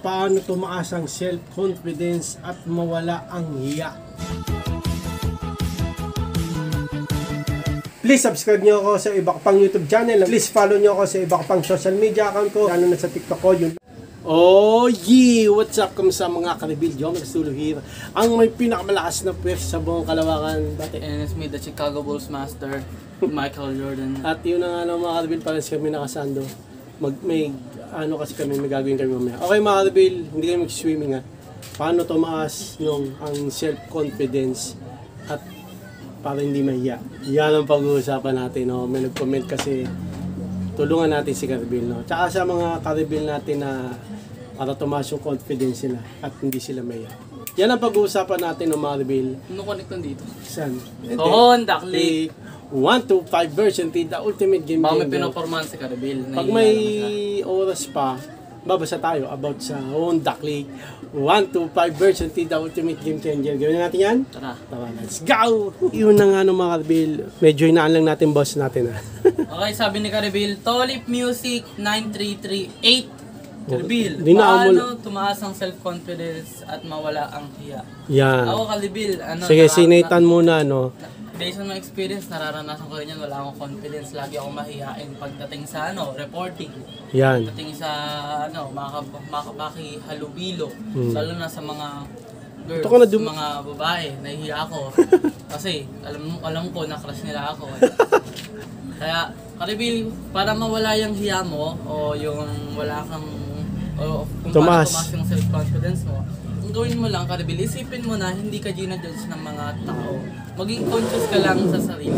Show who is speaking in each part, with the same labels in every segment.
Speaker 1: paano tumaas ang self-confidence at mawala ang hiya. Please subscribe nyo ako sa iba ko pang YouTube channel. Please follow nyo ako sa iba ko pang social media account ko. Lalo na sa TikTok ko. Yun. Oh yeah! What's up? Kamusta mga karibil? Jomar Sulo here. Ang may pinakamalakas na pwes sa buong Kalawakan.
Speaker 2: And it's me, the Chicago Bulls master, Michael Jordan.
Speaker 1: At yun na nga mga karibil, parang kami nakasando. May gagawin kami mamaya. Okay mga karibil, hindi kami mag-swimming ha. Paano tumaas ang self-confidence at para hindi mahiya. Yan ang pag-uusapan natin. No? May nag-comment kasi tulungan natin si Karibil. No? Tsaka sa mga Karibil natin na para tumaas yung confidence nila at hindi sila mahiya. Yan ang pag-uusapan natin ng mga Karibil.
Speaker 2: Ano connect dito?
Speaker 1: Saan?
Speaker 2: Honda Click.
Speaker 1: 1-5 version, the ultimate game.
Speaker 2: Baka may pinopormahan si Karibil.
Speaker 1: Pag may oras pa, babasa tayo about sa Honda Click 1-5 version, the ultimate game changer. Gawin natin yan?
Speaker 2: Tara,
Speaker 1: let's go! Yun na nga mga Karibil. Medyo inaan lang natin boss natin ha.
Speaker 2: Okay, sabi ni Karibil, Tolip Music 9338. Karibil, paano tumaas ang self-confidence at mawala ang hiya?
Speaker 1: Yan.
Speaker 2: Ako Karibil,
Speaker 1: sige, sinaitan muna no.
Speaker 2: Based on my experience, nararanasan ko rin yan, wala akong confidence. Lagi ako mahihain pagdating sa reporting.
Speaker 1: Yan.
Speaker 2: Pagdating sa makihalubilo. Lalo na sa mga girls, sa mga babae, nahihiya ako. Kasi alam ko na crush nila ako. Kaya, Karibil, para mawala yung hiya mo, o yung wala kang, o kung paano tumaas yung self-confidence mo, ang gawin mo lang, Karibil, isipin mo na hindi ka ginajudge ng mga tao. Maging conscious ka lang sa sarili.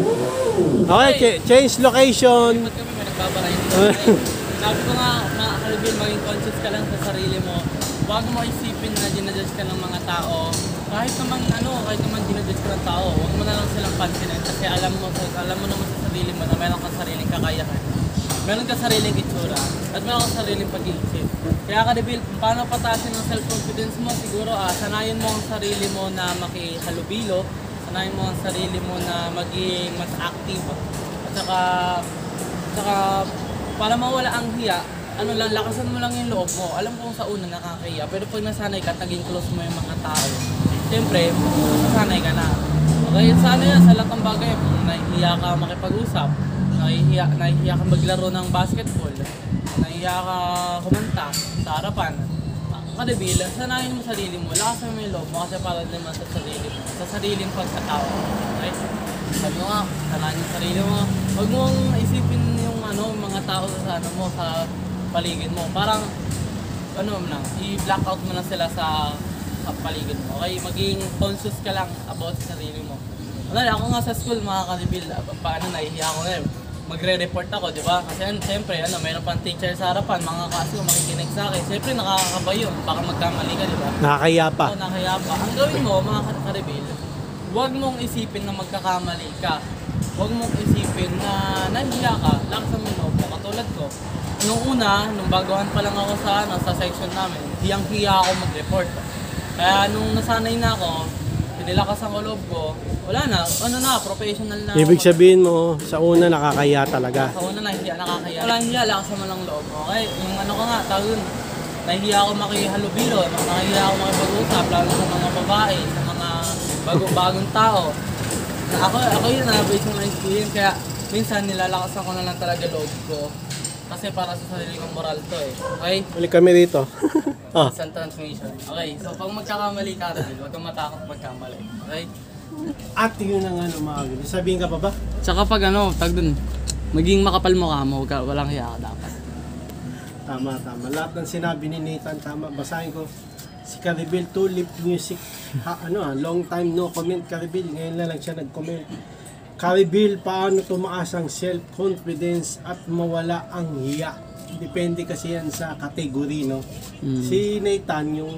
Speaker 1: Okay, change location.
Speaker 2: Ba't kami may nagbabaray? Sabi ko nga, Karibil, maging conscious ka lang sa sarili mo. Huwag mo isipin na ginajudge ka ng mga tao. Kahit naman ginajudge ka ng tao, huwag mo na lang silang pansinin. Kasi alam mo naman sa sarili mo na meron kang sariling kakayahan. Meron kang sariling itsura. At meron kang sariling pag-iisip. Kaya Karibil, paano pataasin ang self-confidence mo? Siguro, sanayin mo ang sarili mo na makihalubilo. Sanayin mo ang sarili mo na maging mas active. At saka para mawala ang hiya, lakasan mo lang yung loob mo. Alam kong sa una nakakahiya, pero pag nasanay ka at naging close mo yung mga tao, siyempre, nasanay ka na. Okay, sa sa lahat ng bagay, kung nahihiya ka makipag-usap, nahihiya ka maglaro ng basketball, nahihiya ka kumanta sa harapan, Karibil, sanayin mo sarili mo, lakasan mo yung loob mo kasi para naman sa sarili mo, sa sariling pagkatao. Okay? Sabi mo nga, sanayin mo sarili mo. Huwag mong isipin yung mga tao sa paligid mo. Parang, i-block out mo na sila sa paligid mo. Okay? Maging conscious ka lang about sa sarili mo. Ako nga sa school, mga Karibil, nahihiya ako na magre-report ako, di ba? Kasi siyempre, mayroon pang teacher sa harapan, mga kaso makikinig sa akin. Siyempre, nakakakaba yun. Baka magkamali ka, di ba?
Speaker 1: Nakakaya pa.
Speaker 2: Oo, nakakaya pa. Ang gawin mo, mga Karibil, huwag mong isipin na magkakamali ka. Huwag mong isipin na nahihiya ka, lakasan mo loob mo. Katulad ko, nung baguhan pa lang ako sa section namin, hiyang-hiya ako mag-report. Kaya nung nasanay na ako, pinilakasan ko loob ko, wala na, professional na.
Speaker 1: Ibig sabihin mo, sa una nakakaya talaga.
Speaker 2: Sa una nakakaya. Wala hiya, lakasan mo lang loob mo. Okay, yung nahihiya ako makihalubilo, nahihiya ako makipag-usap, lalo sa mga babae, sa mga bagong tao. Ako yun, based on my experience, kaya minsan nilalakasan ko na lang talaga loob ko. Kasi para sa sarili kong moral to Okay?
Speaker 1: Balik kami rito.
Speaker 2: Isang transmission. Okay, so pag magkakamali ka rin, huwag kang matakot magkamali. Okay?
Speaker 1: At yun na nga mga Karibil. Sabihin ka pa ba?
Speaker 2: Tsaka pag maging makapal mukha mo, walang hiya ka dapat.
Speaker 1: Tama. Lahat ng sinabi ni Nathan, tama. Basahin ko. Si Karibil, Tolip Music. Long time no comment Karibil. Ngayon lang siya nag-comment. Karibil, paano tumaas ang self-confidence at mawala ang hiya? Depende kasi yan sa category, no? Si Nathan, yung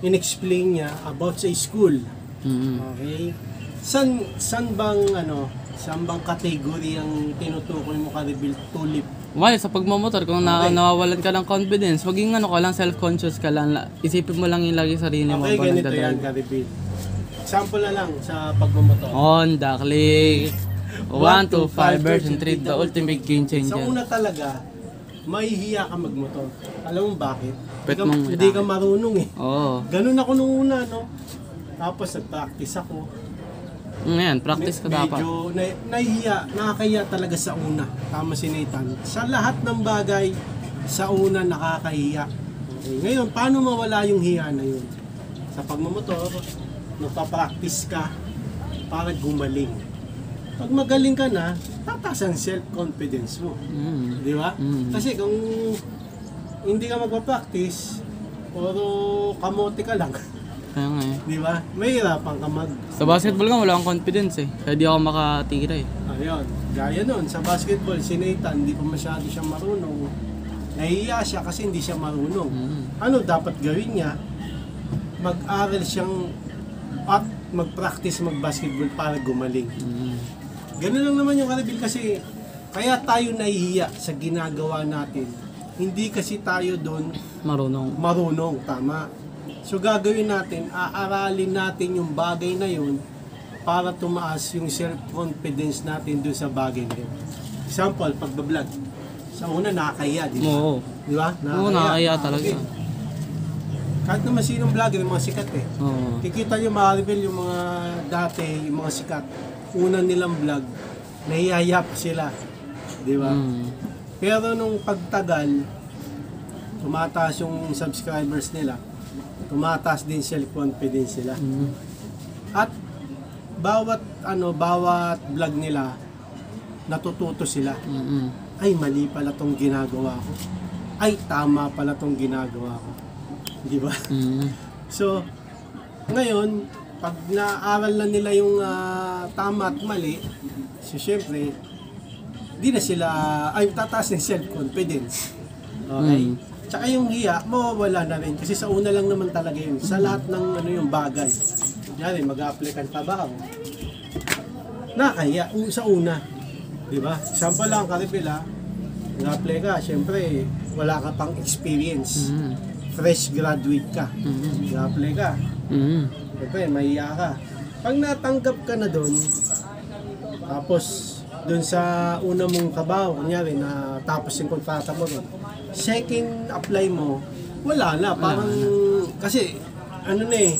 Speaker 1: in-explain niya about sa school. Okay? San bang category ang tinutukoy mo Karibil, Tulip?
Speaker 2: Sa pagmamotor, kung nawawalan ka ng confidence, maging self-conscious ka lang. Isipin mo lang yung lagi sarili mo.
Speaker 1: Okay, ganito yan Karibil. Example na lang sa pagmamotor.
Speaker 2: Honda Click 1-5 version 3, the ultimate game changer.
Speaker 1: Sa una talaga, mahihiya ka magmotor. Alam mo bakit?
Speaker 2: Bet
Speaker 1: Hindi ka,
Speaker 2: mong
Speaker 1: hindi ka marunong eh.
Speaker 2: Oo.
Speaker 1: Ganun ako nung una, no? Tapos nag-practice ako.
Speaker 2: Ngayon, practice ka dapat.
Speaker 1: Medyo nahihiya, nakakahiya talaga sa una. Tama si Nathan. Sa lahat ng bagay, sa una nakakahiya. Okay. Ngayon, paano mawala yung hiya na yun? Sa pagmamotor, magpa-practice ka para gumaling. Pag magaling ka na, tataas ang self-confidence mo. Di ba? Kasi kung hindi ka magpa-practice, puro kamote ka lang.
Speaker 2: Kaya nga eh.
Speaker 1: Di ba? Mahirapan ka
Speaker 2: Sa basketball nga, wala akong confidence eh. Kaya di ako makatira eh.
Speaker 1: Ayun, gaya nun, sa basketball, si Nathan, hindi pa masyado siya marunong. Nahihiya siya kasi hindi siya marunong. Ano dapat gawin niya? Mag-aral siyang at mag-practice mag-basketball para gumaling. Ganun lang naman yung Karibil kasi kaya tayo nahihiya sa ginagawa natin. Hindi kasi tayo doon marunong, tama. So gagawin natin, aaralin natin yung bagay na yun para tumaas yung self-confidence natin doon sa bagay na yun. Example, pagbablog. Sa una, nakakahiya, di ba?
Speaker 2: Oo.
Speaker 1: Di ba?
Speaker 2: Oo, nakakahiya talaga.
Speaker 1: Okay. Kahit naman sinong vlogger, yung mga sikat eh.
Speaker 2: Oo.
Speaker 1: Kikita nyo mga Karibil, yung mga dati, yung mga sikat. Una nilang vlog, nahihiya pa sila. Di ba? Pero nung pagtagal, tumataas yung subscribers nila. Tumataas din self-confidence sila. At bawat vlog nila natututo sila. Ay, mali pala tong ginagawa ko. Ay, tama pala tong ginagawa ko. Di ba? So, ngayon, pag naaral na nila yung tama at mali, so syempre, di na sila, ay, tataas ng self-confidence. Okay? Tsaka yung hiya, mawawala na rin. Kasi sa una lang naman talaga yun. Sa lahat ng yung bagay. Yan, mag-a-apply ka ng trabaho. Nakakahiya, sa una. Diba? Example lang, Karibil ha. Mag-a-apply ka, syempre, wala ka pang experience. Fresh graduate ka. Mag-a-apply ka. Syempre, mahiya ka. Pag natanggap ka na doon, tapos doon sa una mong trabaho, kunyari na tapos yung kontrata mo doon, second apply mo, wala na. Parang, kasi, ano na eh,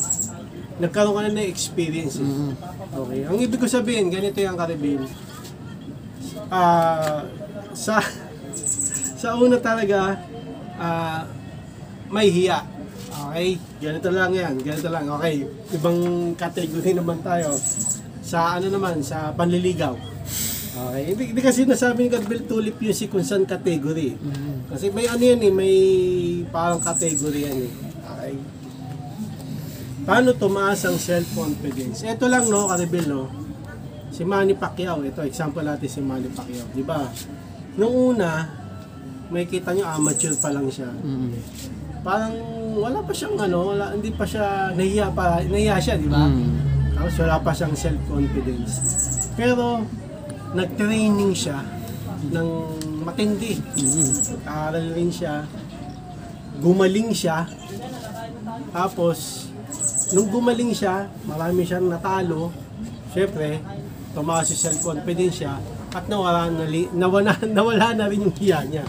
Speaker 1: nagkaroon ka na ng experience eh. Okay. Ang ibig ko sabihin, ganito yung Karibil. Sa una talaga, may hiya. Okay? Ganito lang yan. Ganito lang. Okay. Ibang category naman tayo. Sa ano naman, sa panliligaw. Okay. Hindi kasi nasabi ni Karibil tulip yung si kung saan category. Kasi may ano yan eh, may parang category yan eh. Okay. Paano tumaas ang self-confidence? Ito lang no, Karibil no. Si Manny Pacquiao, ito example natin si Manny Pacquiao, di ba? Nung una, may kita nyo amateur pa lang siya. Parang wala pa siyang hindi pa siya nahiya siya, di ba? Tapos wala pa siyang self-confidence. Pero nag-training siya ng matindi. Nag-aaral rin siya. Gumaling siya. Tapos nung gumaling siya, marami siyang natalo. Syempre, tumaas yung self-confidence siya at nawala na rin yung hiya niya.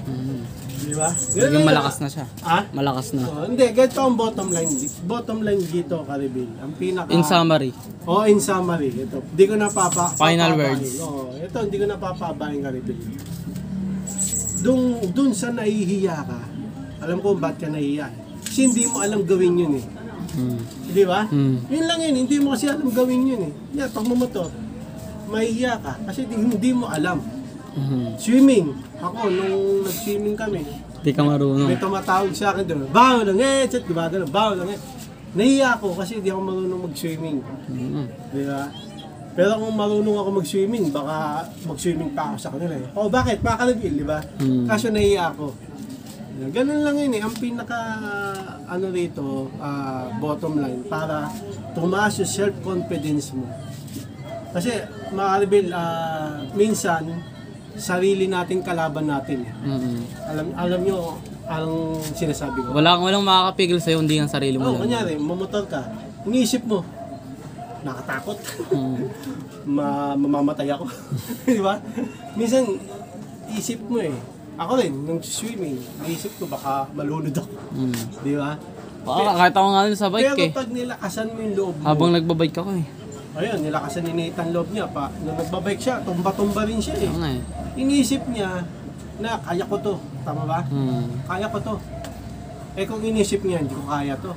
Speaker 1: Di ba?
Speaker 2: Naging malakas na siya. Malakas na.
Speaker 1: Hindi, ganito ang bottom line. Bottom line dito, Karibil. Ang pinaka...
Speaker 2: In summary.
Speaker 1: In summary. Ito. Hindi ko
Speaker 2: Final words.
Speaker 1: Ito, hindi ko napapabahin, Karibil. Dun sa nahihiya ka, alam ko ba't ka nahihiya. Kasi hindi mo alam gawin yun eh. Di ba? Yun lang yun, hindi mo kasi alam gawin yun eh. Yan, pag mamotor, mahihiya ka kasi hindi mo alam. Swimming, ako nung nag-swimming kami,
Speaker 2: Hindi ka marunong.
Speaker 1: may tumatawag sa akin doon, bawo lang diba gano'n, bawo lang nahihiya ako kasi hindi ako marunong mag-swimming. Di ba? Pero kung marunong ako mag-swimming, baka mag-swimming pa ako sa kanila eh. Bakit? Makakalabil, di ba? Kaso nahihiya ako. Ganun lang yun eh. Ang pinaka rito, bottom line, para tumaas yung self-confidence mo. Kasi, Karibil, minsan, sarili natin kalaban natin. Alam nyo, ang sinasabi ko.
Speaker 2: Walang makakapigil sa'yo, hindi ang sarili mo lang.
Speaker 1: Kunyari, mamotor ka, iniisip mo, nakatakot. Mamamatay ako. Di ba? Minsan, isip mo eh. Ako rin, nung swimming, naisip ko baka malunod ako. Di ba?
Speaker 2: Kahit ako nga rin sa bike
Speaker 1: Pero
Speaker 2: eh.
Speaker 1: pag nilakasan mo yung loob mo,
Speaker 2: Habang nagbabike ako eh.
Speaker 1: ayun, nilakasan ni Nathan loob niya pa. Nung nagbabike siya, tumba-tumba rin siya eh.
Speaker 2: Oo nga eh.
Speaker 1: Iniisip niya na kaya ko to. Tama ba? Kaya ko to. Eh kung inisip niya, hindi ko kaya to.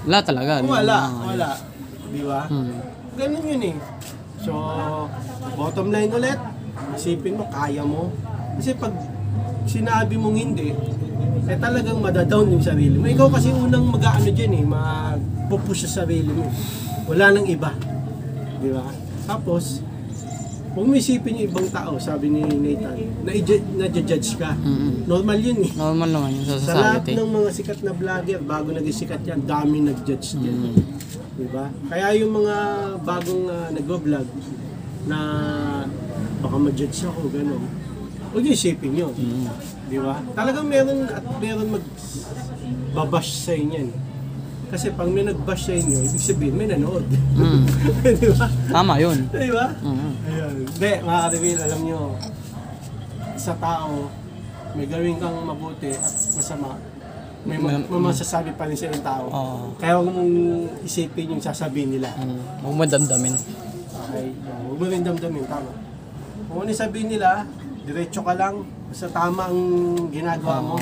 Speaker 2: Wala talaga.
Speaker 1: Wala. Di ba? Ganun yun eh. So, bottom line ulit, isipin mo, kaya mo. Kasi pag sinabi mong hindi, eh talagang madadown yung sarili mo. Ikaw kasi unang mag-ano dyan eh, magpupush sa sarili mo. Wala nang iba. Di ba? Tapos, kung may isipin yung ibang tao, sabi ni Nathan, na-judge ka. Normal yun eh.
Speaker 2: Normal naman yun sa
Speaker 1: Sa lahat
Speaker 2: society.
Speaker 1: ng mga sikat na vlogger, bago naging sikat yan, dami nag-judge din. Diba? Kaya yung mga bagong nag-vlog na baka ma-judge ako, gano'n. Huwag yung isipin yun. Diba? Talagang meron at meron mag-babash sa inyo. Kasi pag may nag-bash sa inyo, ibig sabihin may nanood. Diba?
Speaker 2: Tama yun.
Speaker 1: Diba? Ayun. Hindi, mga ka-reveal, alam nyo, sa tao, may gawin kang mabuti at masama, may masasabi pa rin sa yung tao. Kaya huwag mong isipin yung sasabihin nila.
Speaker 2: Huwag mo damdamin.
Speaker 1: Okay? Huwag mo rin damdamin, tama. Kung ano yung sabihin nila, diretso ka lang, basta tama ang ginagawa mo.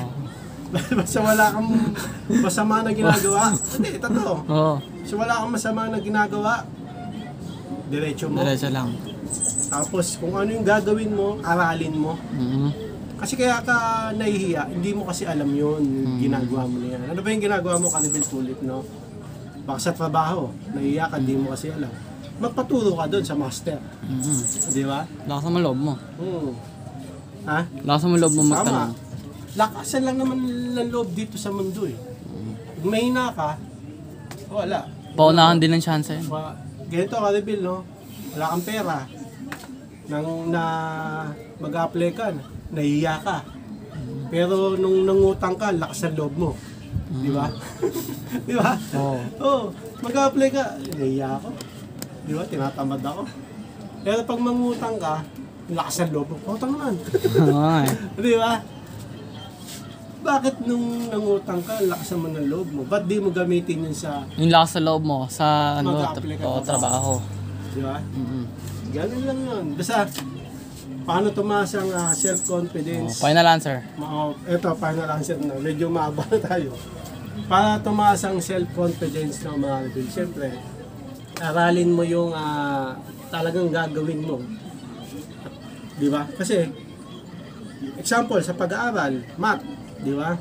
Speaker 1: Basta wala kang masama na ginagawa. Hindi, totoo. Basta wala kang masama na ginagawa, diretso mo.
Speaker 2: Diretso lang.
Speaker 1: Tapos kung ano yung gagawin mo, aralin mo. Kasi kaya ka nahihiya, hindi mo kasi alam yun, yung ginagawa mo na yan. Ano ba yung ginagawa mo, Kanibel Tulip, no? Baka sa trabaho, nahihiya ka, hindi mo kasi alam. Magpaturo ka doon sa master. Di ba?
Speaker 2: Lakasan mo loob mo.
Speaker 1: Ha?
Speaker 2: Lakasan mo loob mo
Speaker 1: Tama.
Speaker 2: magtanong.
Speaker 1: Lakasan lang naman ng loob dito sa mundo eh. Kung mahina ka, wala.
Speaker 2: Paunahan din ng chance yun.
Speaker 1: Ganito, Kanibel, no? Wala kang pera. Nang na mag-apply ka, nahihiya ka. Pero nung nangutang ka, lakas ang loob mo. Di ba? Di ba? Oo. Mag-apply ka, nahihiya ako. Di ba? Tinatamad ako. Pero pag mangutang ka, lakas ang loob mo. Utang naman. Di ba? Bakit nung nangutang ka, lakas naman ng loob mo? Ba't di mo gamitin yun sa
Speaker 2: Yung lakas sa loob mo sa
Speaker 1: Mag-apply ka
Speaker 2: trabaho.
Speaker 1: di ba? Ganun lang yun. Basta, paano tumaas ang self-confidence?
Speaker 2: Final answer.
Speaker 1: Ito, final answer na. Medyo maaba na tayo. Para tumaas ang self-confidence ng mga rebel, siyempre, aralin mo yung talagang gagawin mo. Di ba? Kasi, example, sa pag-aaral, math, di ba?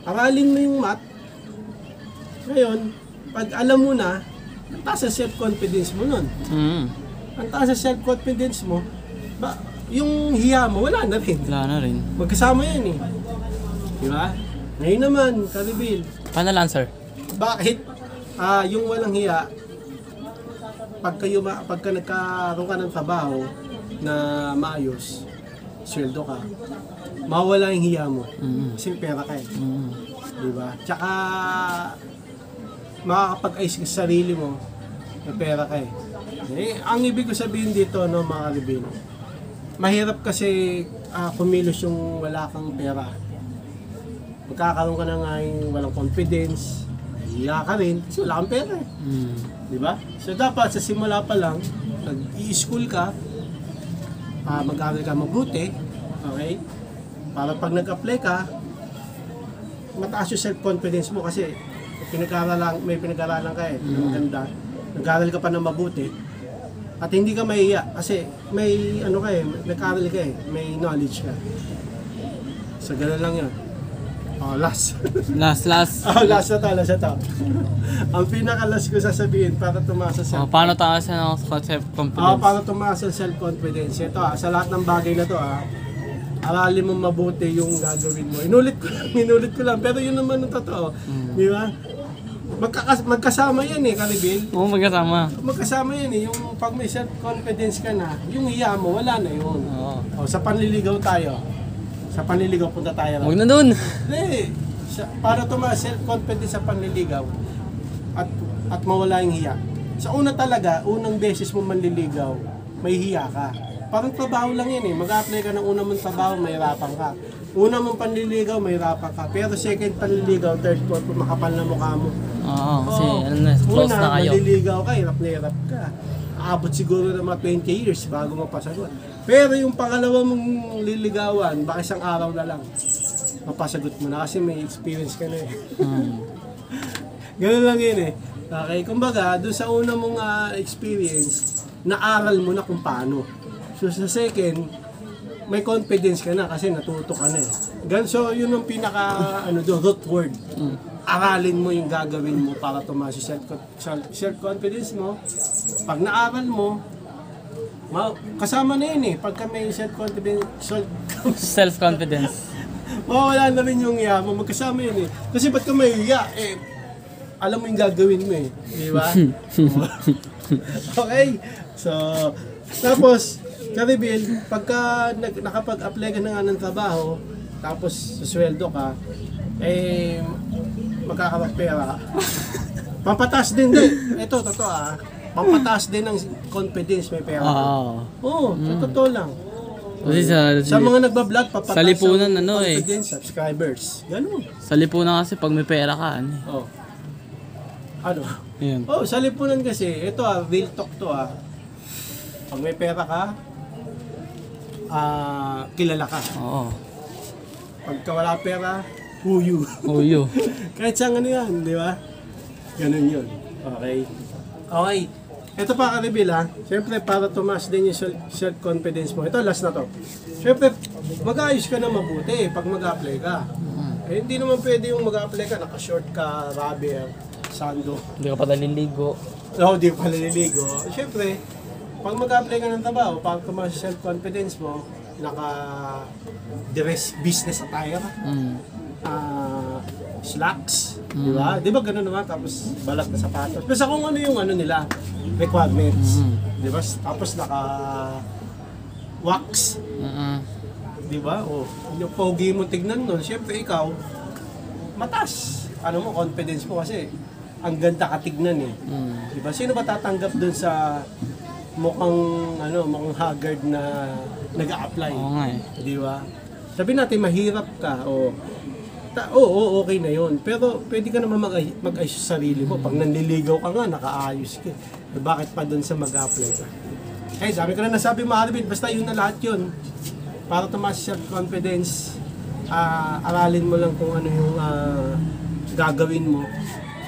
Speaker 1: Aralin mo yung math. Ngayon, pag alam mo na, ang taas ang self-confidence mo nun. Ang taas ang self-confidence mo, yung hiya mo, wala na rin.
Speaker 2: Wala na rin.
Speaker 1: Magkasama yan eh. Di ba? Ngayon naman, Karibil,
Speaker 2: Final answer.
Speaker 1: bakit yung walang hiya, pagka nagkaroon ka ng trabaho na maayos, sweldo ka, mawala yung hiya mo. Kasi pera ka eh. Di ba? Tsaka, makakapag-ayos ka sa sarili mo, may pera ka eh. Ang ibig ko sabihin dito, no, mga Karibil, mahirap kasi kumilos yung wala kang pera. Magkakaroon ka na nga yung walang confidence, hiya ka rin, kasi wala kang pera eh. Di ba? So dapat sa simula pa lang, nag-i-school ka, mag-aaral ka mabuti, okay? Para pag nag-apply ka, mataas yung self-confidence mo kasi may pinag-aralan ka eh, na maganda. Nag-aaral ka pa ng mabuti, at hindi ka mahiya kasi may ano ka eh, nag-aaral ka eh, may knowledge ka. So gano'n lang yun. Last.
Speaker 2: Last.
Speaker 1: Last na to. Ang pinaka-last ko sasabihin para tumaas sa
Speaker 2: Paano taas ng self-confidence?
Speaker 1: para tumaas ang self-confidence. Ito sa lahat ng bagay na to aralin mo mabuti yung gagawin mo. Inulit ko lang, pero yun naman ang totoo. Di ba? Magkasama yan eh, Karibil.
Speaker 2: Oo, magkasama.
Speaker 1: Magkasama yan eh, yung pag may self-confidence ka na, yung hiya mo, wala na yun. Sa panliligaw tayo. Sa panliligaw, punta tayo.
Speaker 2: Huwag na dun.
Speaker 1: Hindi. Para tumaas self-confidence sa panliligaw at mawala yung hiya. Sa una talaga, unang beses mo manliligaw, may hiya ka. Parang trabaho lang yan eh. Mag-apply ka ng unang mong trabaho, mahirapan ka. Una mong panliligaw, may rapa ka. Pero second panliligaw, third, fourth, makapal na mukha mo.
Speaker 2: Oo, kasi
Speaker 1: Oo.
Speaker 2: ano na, close
Speaker 1: Una,
Speaker 2: na kayo.
Speaker 1: maliligaw ka, hirap na hirap ka. Aabot siguro ng mga 20 years bago mapasagot. Pero yung pangalawa mong liligawan, baka isang araw na lang, mapasagot mo na kasi may experience ka na eh. Ganun lang yun eh. Okay, kumbaga, doon sa una mong experience, naaral mo na kung paano. So sa second, may confidence ka na kasi natuto ka na eh. So yun ang pinaka root word. Aralin mo yung gagawin mo para tumaas yung self-confidence mo. Pag naaral mo, kasama na yun eh. Pagka may
Speaker 2: Self-confidence.
Speaker 1: mawawala na rin yung iya mo. Magkasama yun eh. Kasi ba't ka may iya? Alam mo yung gagawin mo eh. Di ba? Okay. So, tapos, Karibil, pagka nakapag-apply ka na nga ng trabaho, tapos susweldo ka, magkakaroon pera. Pampataas din. Ito, totoo pampataas din ng confidence, may pera. Oo, totoo lang.
Speaker 2: Kasi
Speaker 1: Sa mga nagbablog, papataas
Speaker 2: sa lipunan,
Speaker 1: ang
Speaker 2: ano eh.
Speaker 1: confidence, subscribers. Ganun.
Speaker 2: sa lipunan kasi pag may pera ka, ano eh.
Speaker 1: Oh. Ano?
Speaker 2: Yun.
Speaker 1: Sa lipunan kasi, ito real talk to Pag may pera ka, kilala ka.
Speaker 2: Oo.
Speaker 1: Pagka wala pera, who you?
Speaker 2: Uyo.
Speaker 1: Kahit saan ano yan, di ba? Ganun yun. Okay. Okay. Ito pa ka-reveal Siyempre para tumaas din yung self-confidence mo. Ito, last na to. Siyempre, mag-ayos ka na mabuti pag mag-apply ka. Hindi naman pwede yung mag-apply ka, naka-short ka, rubber, sando.
Speaker 2: Hindi ka pa naliligo.
Speaker 1: Di pa naliligo. Siyempre, pag mag-apply ka ng trabaho, para tumaas yung self-confidence mo, naka-dress business attire, slacks, di ba? Di ba ganun naman? Tapos balat na sapatos. Basta kung ano yung nila, requirements. Di ba? Tapos naka-wax. Di ba? Yung pogi mo tignan nun, syempre ikaw, mataas. Confidence mo kasi ang ganda ka tignan eh. Di ba? Sino ba tatanggap dun sa mukhang haggard na nag-a-apply?
Speaker 2: Oo nga eh.
Speaker 1: Di ba? Sabi natin mahirap ka okay na yun. Pero pwede ka naman mag-ayos sa sarili mo. Pag nanliligaw ka nga, nakaayos ka. Bakit pa dun sa mag-apply ka? Dami ko na nasabi Marvin, basta yun na lahat yun. Para tumaas self-confidence, aralin mo lang kung ano yung gagawin mo.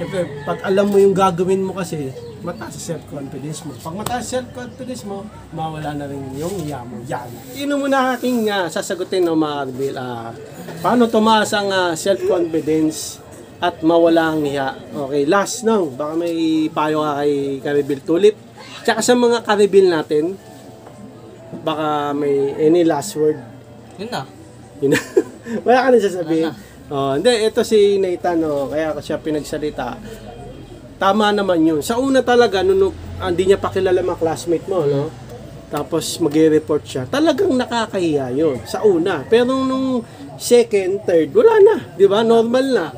Speaker 1: Siyempre, pag alam mo yung gagawin mo kasi, mataas sa self-confidence mo. Pag mataas self-confidence mo, mawala na rin yung iya mo. Yan. Ino muna aking sasagutin ng mga Marvin. Paano tumaas ang self-confidence at mawala ang iya? Okay, last baka may payo ka kay Karibil Tulip. Tsaka sa mga Karibil natin, baka may any last word.
Speaker 2: Yun na.
Speaker 1: Yun na. Wala ka na sasabihin. Hindi, ito si Nathan, kaya siya pinagsalita. Tama naman yun. Sa una talaga, nung hindi niya pa kilala mga classmate mo, tapos mag-report siya, talagang nakakahiya yun. Sa una. Pero nung second, third, wala na. Di ba? Normal na.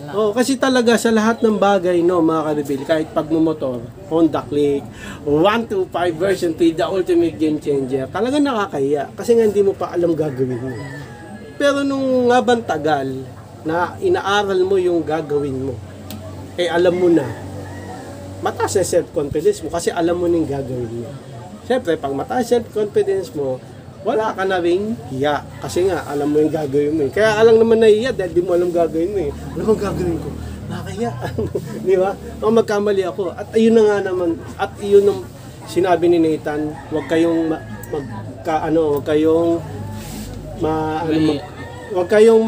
Speaker 1: Kasi talaga sa lahat ng bagay, mga Karibil, kahit pagmumotor, Honda Click, 125 version 3, the ultimate game changer, talagang nakakahiya. Kasi nga hindi mo pa alam gagawin mo. Pero nung habang tagal, na inaaral mo yung gagawin mo, alam mo na, mataas na self-confidence mo kasi alam mo na yung gagawin mo. Siyempre, pag mataas self-confidence mo, wala ka na ring hiya. Kasi nga, alam mo yung gagawin mo. Kaya alam naman na hiya dahil di mo alam gagawin mo. Ano bang gagawin ko? Nakakahiya. Di ba? Magkamali ako. At ayun na nga naman, at yun ang sinabi ni Nathan, huwag kayong magkamali.
Speaker 2: Huwag kayong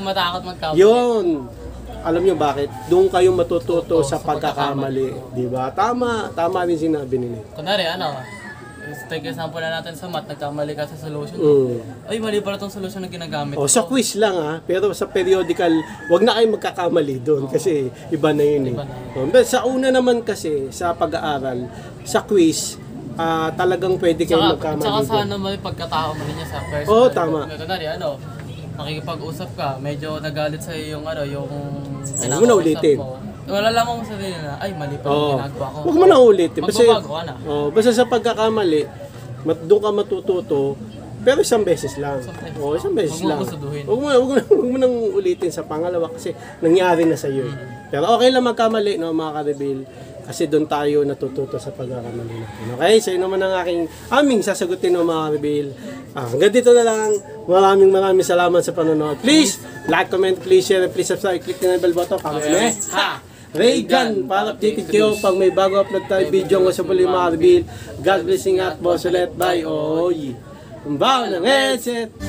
Speaker 2: matakot magkamali.
Speaker 1: Yun. Alam nyo bakit? Doon kayong matututo sa pagkakamali. Di ba? Tama rin sinabi ni Nathan.
Speaker 2: Kunwari, take example na natin sa math, nagkamali ka sa solution. Ay, mali pala itong solution na ginagamit.
Speaker 1: Sa quiz lang pero sa periodical, wag na kayo magkakamali doon kasi iba na yun. But sa una naman kasi, sa pag-aaral, sa quiz, talagang pwede kayo magkamali
Speaker 2: doon. Tsaka sana may pagkatao mo niya sa personal.
Speaker 1: Tama.
Speaker 2: Kunwari, makikipag-usap ka, medyo nagalit sa'yo yung
Speaker 1: huwag mo na ulitin.
Speaker 2: Wala lamang mo sabihin na, ay mali pa yung ginagawa ko.
Speaker 1: Huwag mo na ulitin.
Speaker 2: Magbabago ka na.
Speaker 1: Basta sa pagkakamali, doon ka matututo Pero isang beses lang. Oo, isang beses
Speaker 2: Huwag mo
Speaker 1: lang.
Speaker 2: kusuduhin.
Speaker 1: Huwag mo nang ulitin sa pangalawa kasi nangyari na sa iyo. Pero okay lang magkamali, no, mga ka-reveal. Kasi doon tayo natututo sa pagkakamali natin. Okay? So, yun naman ang aming sasagutin ng mga reveal. Hanggang dito na lang. Maraming salamat sa panonood. Please, like, comment, please share, and please subscribe. Click na yung bell button. Kami ha! Raygun, para updated kayo pag may bago upload tayo video ng sa muli mga reveal. God blessing at boss ulit. Bye. Oy! Ang bawa ng headset.